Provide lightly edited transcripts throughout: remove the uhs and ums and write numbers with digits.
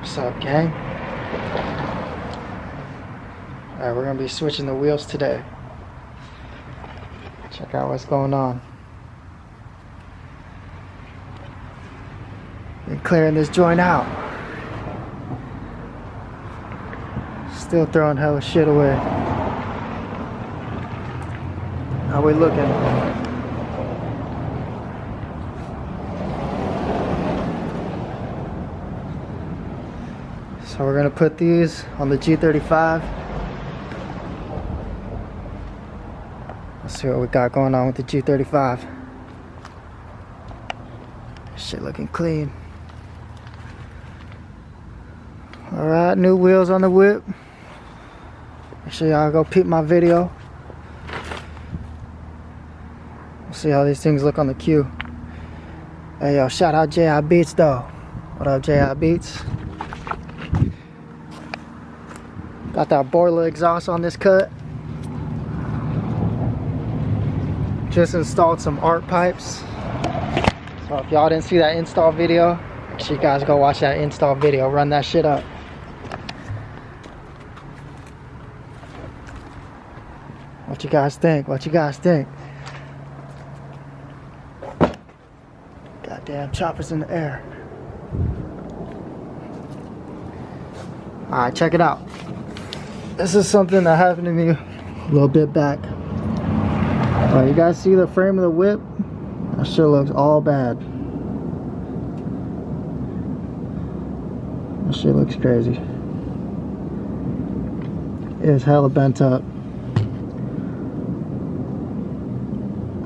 What's up, gang? Alright, we're gonna be switching the wheels today. Check out what's going on. Been clearing this joint out. Still throwing hella shit away. How we looking? So we're gonna put these on the G35. Let's see what we got going on with the G35. Shit looking clean. Alright, new wheels on the whip. Make sure y'all go peep my video. We'll see how these things look on the Q. Hey yo, shout out J.I. Beats though. What up, J.I. Beats? Got that boiler exhaust on this cut. Just installed some arc pipes. So if y'all didn't see that install video, make sure you guys go watch that install video. Run that shit up. What you guys think? What you guys think? Goddamn choppers in the air. Alright, check it out. This is something that happened to me a little bit back. Alright, you guys see the frame of the whip? That shit looks all bad. That shit looks crazy. It's hella bent up.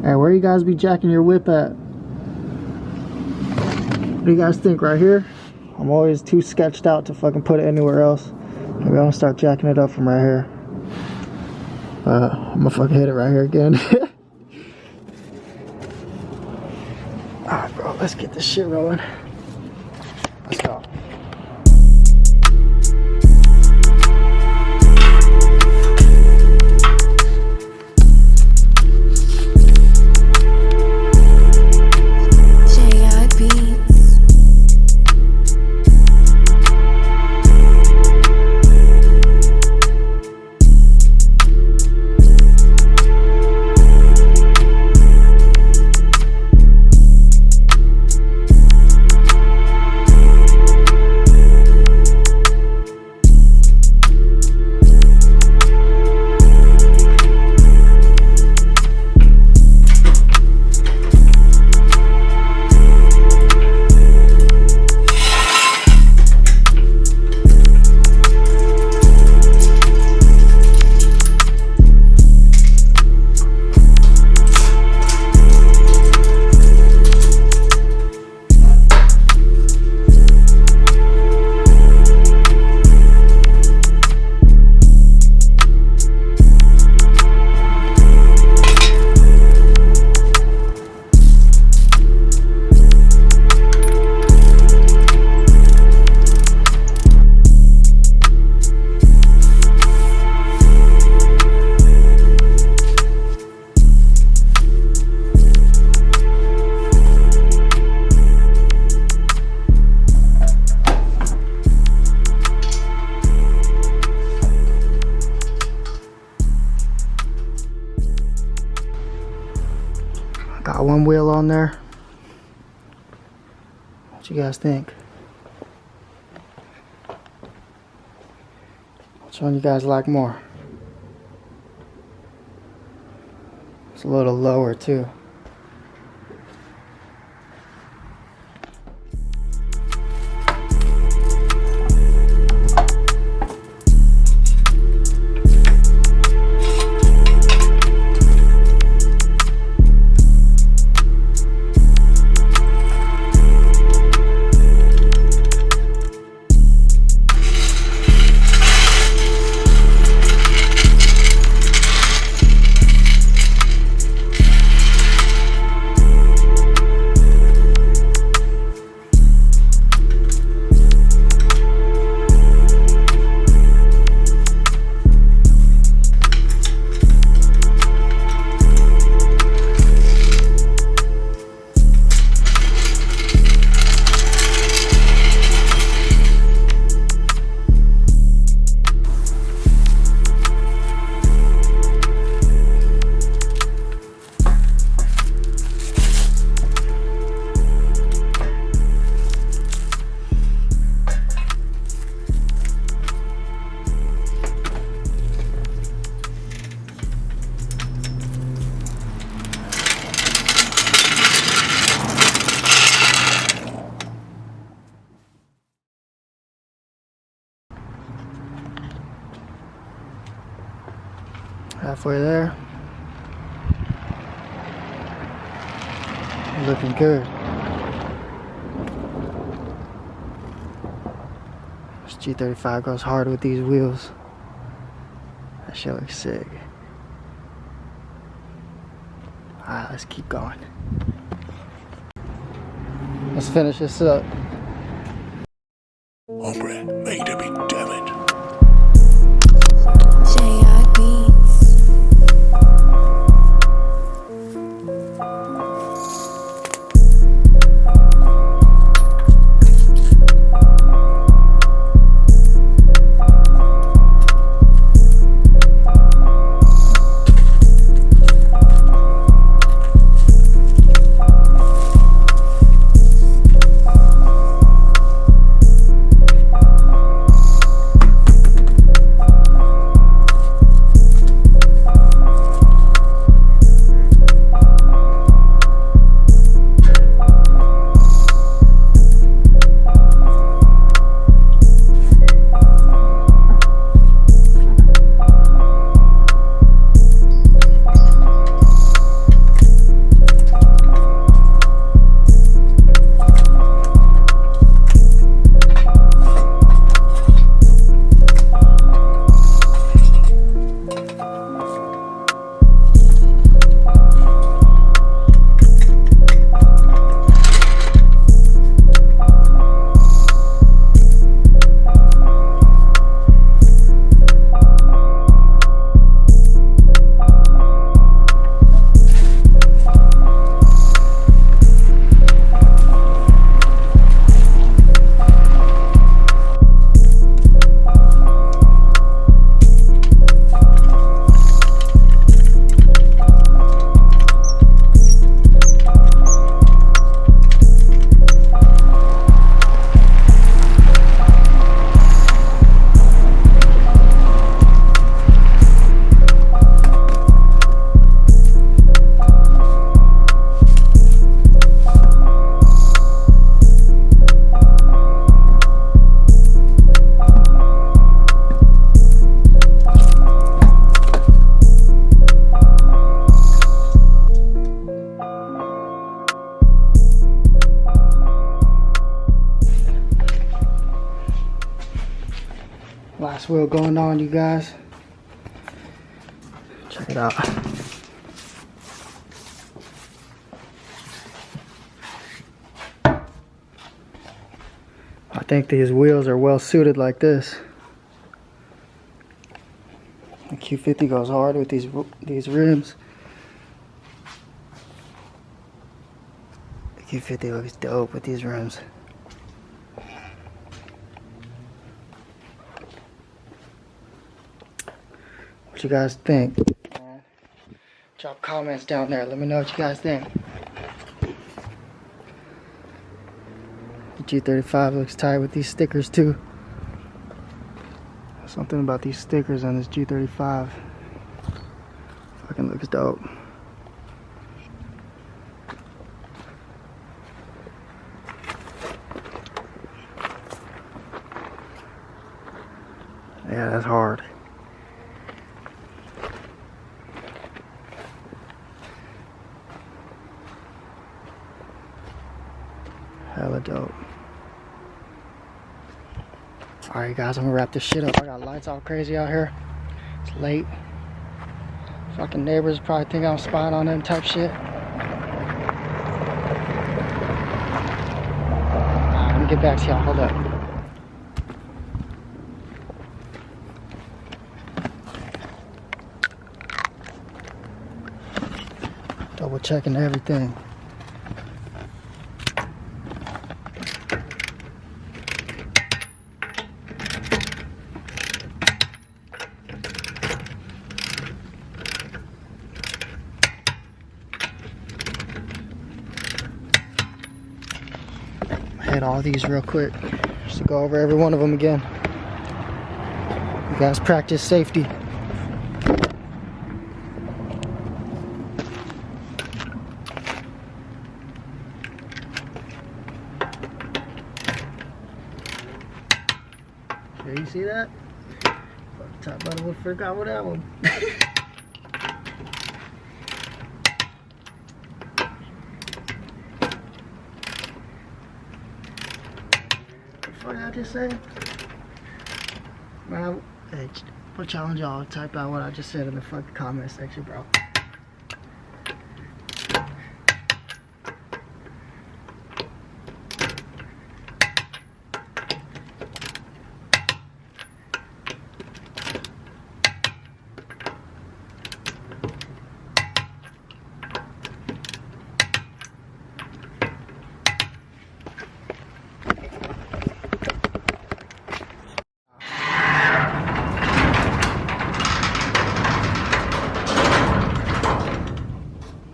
Hey, where you guys be jacking your whip at? What do you guys think? Right here? I'm always too sketched out to fucking put it anywhere else. Maybe I'm gonna start jacking it up from right here. I'm gonna fucking hit it right here again. Alright, bro, let's get this shit rolling. Let's go. Got one wheel on there. What you guys think? Which one you guys like more? It's a little lower too. Halfway there. Looking good. This G35 goes hard with these wheels. That shit looks sick. Alright, let's keep going. Let's finish this up. Hombre, make the big damage. Last wheel going on, you guys. Check it out. I think these wheels are well suited like this. The Q50 goes hard with these rims. The Q50 looks dope with these rims. What you guys think? Drop comments down there. Let me know what you guys think. The G35 looks tight with these stickers too. Something about these stickers on this G35. Fucking looks dope. Yeah, that's hard. Hella dope. Alright guys, I'm gonna wrap this shit up. I got lights all crazy out here. It's late. Fucking neighbors probably think I'm spying on them type shit. Alright, let me get back to y'all. Hold up. Double checking everything. Hit all these real quick just to go over every one of them again. You guys practice safety. Okay, you see that? Top button, we forgot what that one. fuck did I just say? Man, hey, I'll challenge y'all to type out what I just said in the fucking comment section, bro.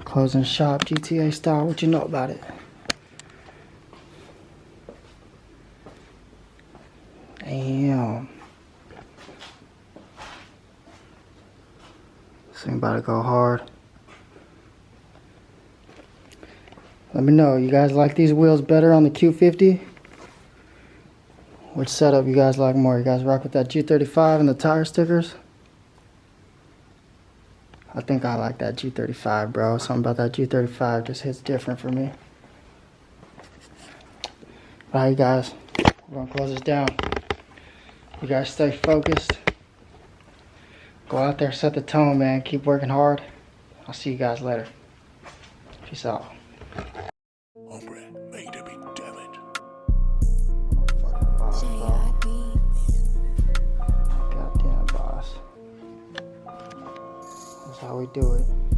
Closing shop, GTA style. What you know about it? Damn. This thing about to go hard. Let me know. You guys like these wheels better on the Q50? Which setup you guys like more? You guys rock with that G35 and the tire stickers? I think I like that G35, bro. Something about that G35 just hits different for me. Alright, guys. We're gonna close this down. You guys stay focused. Go out there, set the tone, man. Keep working hard. I'll see you guys later. Peace out. Hombre, made to be damaged. Fucking boss, bro. Goddamn boss. That's how we do it.